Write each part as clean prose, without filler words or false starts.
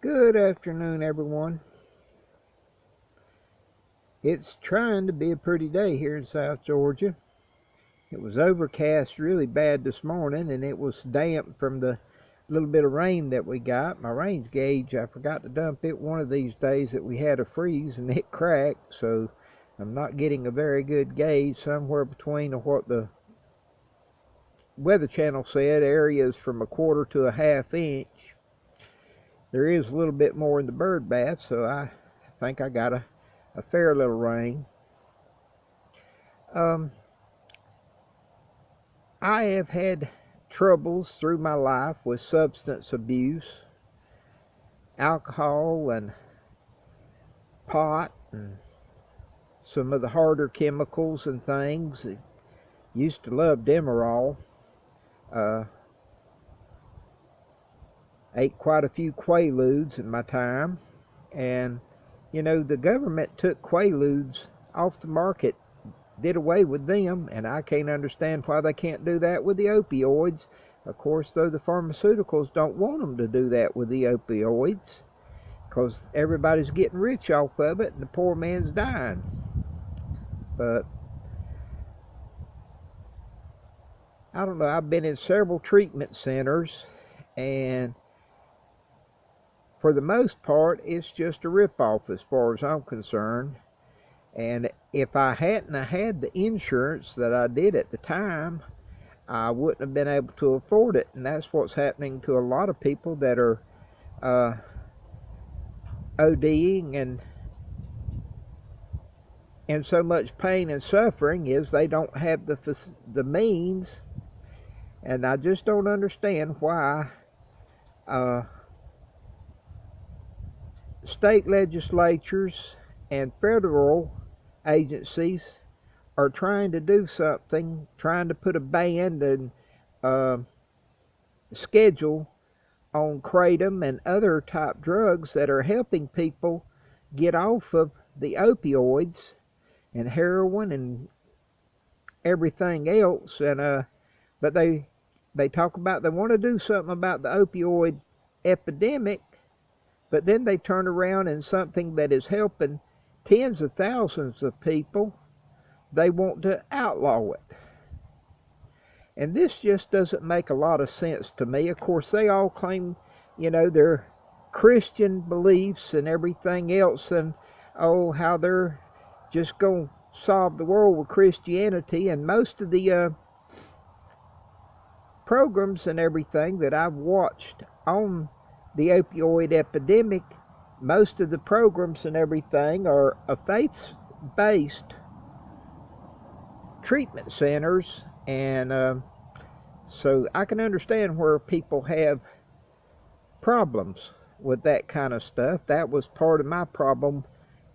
Good afternoon, everyone. It's trying to be a pretty day here in South Georgia. It was overcast really bad this morning, and it was damp from the little bit of rain that we got. My range gauge, I forgot to dump it one of these days that we had a freeze, and it cracked, so I'm not getting a very good gauge. Somewhere between what the Weather Channel said, areas from a quarter to a half inch. There is a little bit more in the bird bath, so I think I got a fair little rain. I have had troubles through my life with substance abuse, alcohol and pot and some of the harder chemicals and things. I used to love Demerol. Ate quite a few Quaaludes in my time, and the government took Quaaludes off the market, did away with them, and I can't understand why they can't do that with the opioids. Of course, though, the pharmaceuticals don't want them to do that with the opioids, because everybody's getting rich off of it and the poor man's dying. But I don't know, I've been in several treatment centers, and for the most part, it's just a ripoff as far as I'm concerned. And if I hadn't had the insurance that I did at the time, I wouldn't have been able to afford it. And that's what's happening to a lot of people that are ODing and in so much pain and suffering, is they don't have the means. And I just don't understand why state legislatures and federal agencies are trying to do something, trying to put a ban and schedule on KRATOM and other type drugs that are helping people get off of the opioids and heroin and everything else. And but they talk about they want to do something about the opioid epidemic, but then they turn around and something that is helping tens of thousands of people, they want to outlaw it. And this just doesn't make a lot of sense to me. Of course, they all claim, their Christian beliefs and everything else, and how they're just going to solve the world with Christianity. And most of the programs and everything that I've watched on the opioid epidemic, most of the programs and everything are faith-based treatment centers, and so I can understand where people have problems with that kind of stuff. That was part of my problem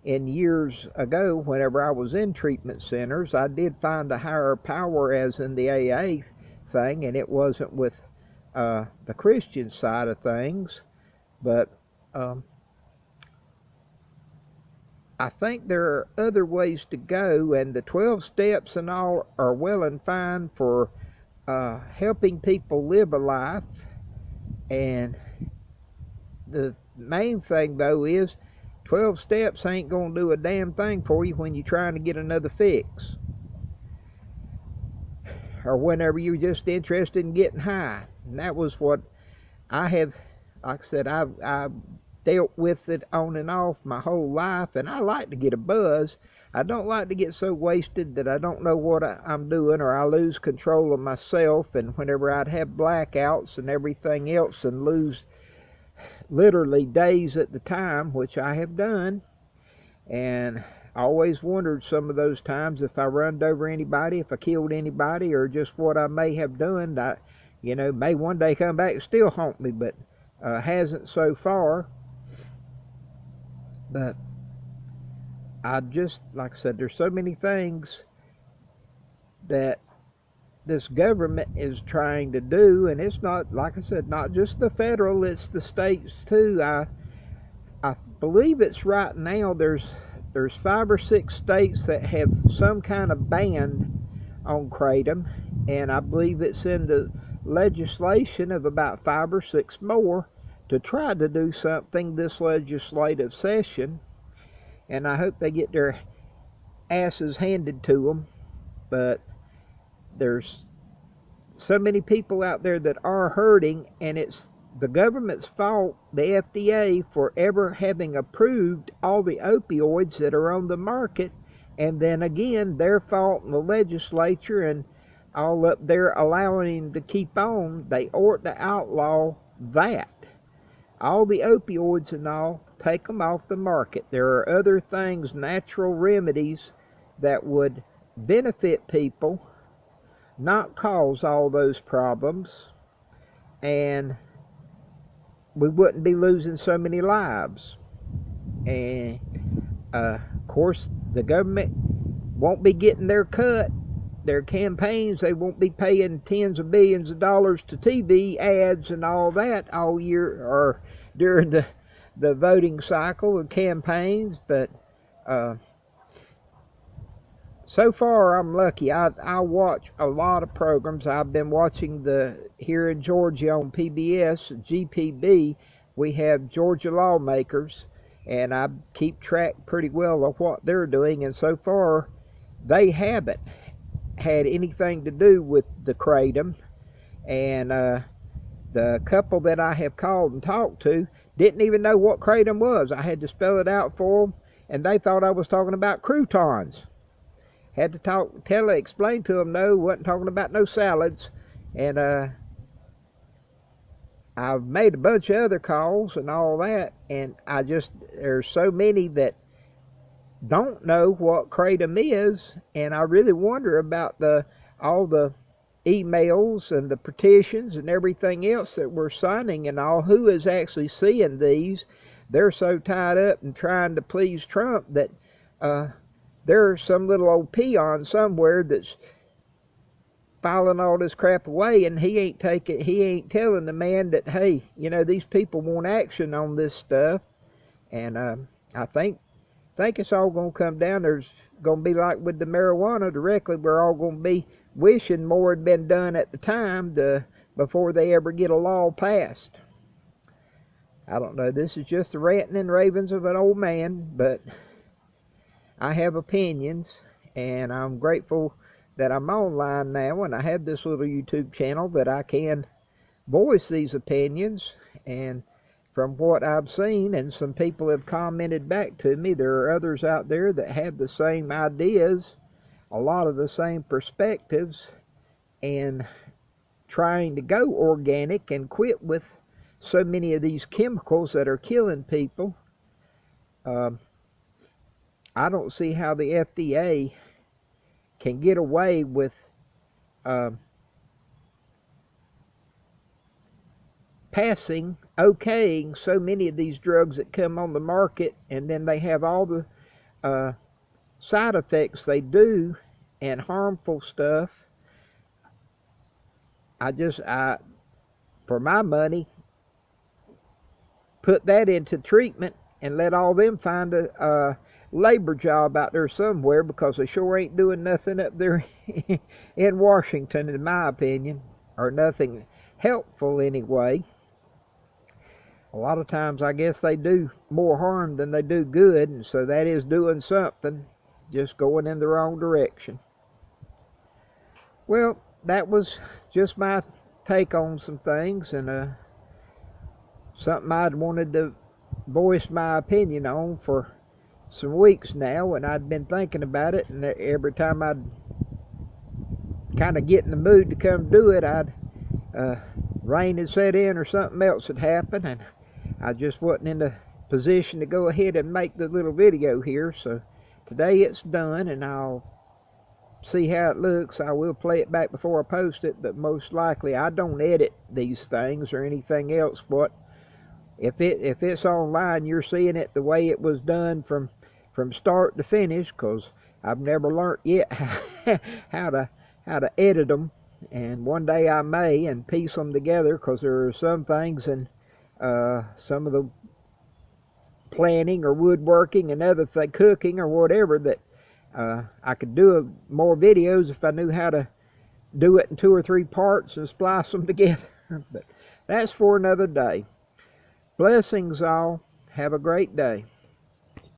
in years ago whenever I was in treatment centers. I did find a higher power, as in the AA thing, and it wasn't with the Christian side of things, but I think there are other ways to go, and the 12 steps and all are well and fine for helping people live a life. And the main thing, though, is 12 steps ain't going to do a damn thing for you when you're trying to get another fix, or whenever you're just interested in getting high. And that was what I have, like I said, I've dealt with it on and off my whole life, and I like to get a buzz. I don't like to get so wasted that I don't know what I'm doing, or I lose control of myself. And whenever I'd have blackouts and everything else and lose literally days at the time, which I have done, and I always wondered some of those times if I runned over anybody, if I killed anybody, or just what I may have done. That, may one day come back and still haunt me, but hasn't so far. But I just, like I said, there's so many things that this government is trying to do, and it's not, like I said, not just the federal, it's the states too. I believe it's right now there's 5 or 6 states that have some kind of ban on KRATOM, and I believe it's in the legislation of about 5 or 6 more to try to do something this legislative session, and I hope they get their asses handed to them. But there's so many people out there that are hurting, and it's the government's fault, the FDA, for ever having approved all the opioids that are on the market, and then again their fault in the legislature and all up there allowing them to keep on. They ought to outlaw that. All the opioids and all, take them off the market. There are other things, natural remedies that would benefit people, not cause all those problems, and we wouldn't be losing so many lives. And of course, the government won't be getting their cut. Their campaigns, they won't be paying tens of billions of dollars to TV ads and all that all year or during the voting cycle of campaigns. But so far I'm lucky. I watch a lot of programs. I've been watching here in Georgia on PBS, GPB, we have Georgia lawmakers, and I keep track pretty well of what they're doing, and so far they haven't had anything to do with the KRATOM. And the couple that I have called and talked to didn't even know what KRATOM was. I had to spell it out for them, and they thought I was talking about croutons. Had to explain to them, no, wasn't talking about no salads. And I've made a bunch of other calls and all that, and there's so many that don't know what KRATOM is, and I really wonder about all the emails and the petitions and everything else that we're signing and all. Who is actually seeing these? They're so tied up in trying to please Trump that there's some little old peon somewhere that's filing all this crap away, and he ain't telling the man that, hey, these people want action on this stuff. And I think it's all going to come down. There's going to be like with the marijuana directly. We're all going to be wishing more had been done at the time before they ever get a law passed. I don't know. This is just the ranting and ravings of an old man, but I have opinions, and I'm grateful that I'm online now, and I have this little YouTube channel that I can voice these opinions. And from what I've seen, and some people have commented back to me, there are others out there that have the same ideas, a lot of the same perspectives, and trying to go organic and quit with so many of these chemicals that are killing people. I don't see how the FDA can get away with okaying so many of these drugs that come on the market, and then they have all the side effects they do and harmful stuff. I for my money, put that into treatment and let all them find a labor job out there somewhere, because they sure ain't doing nothing up there in Washington, in my opinion, or nothing helpful anyway. A lot of times I guess they do more harm than they do good, and so that is doing something, just going in the wrong direction. Well, that was just my take on some things, and something I'd wanted to voice my opinion on for some weeks now, and I'd been thinking about it, and every time I'd kind of get in the mood to come do it, rain had set in or something else had happened, and I just wasn't in the position to go ahead and make the little video here. So today it's done, and I'll see how it looks. I will play it back before I post it, but most likely I don't edit these things or anything else. But if it's online, you're seeing it the way it was done from start to finish, because I've never learned yet how to edit them, and one day I may, and piece them together, because there are some things in some of the planning or woodworking and other cooking or whatever that I could do more videos if I knew how to do it in 2 or 3 parts and splice them together. But that's for another day. Blessings all. Have a great day.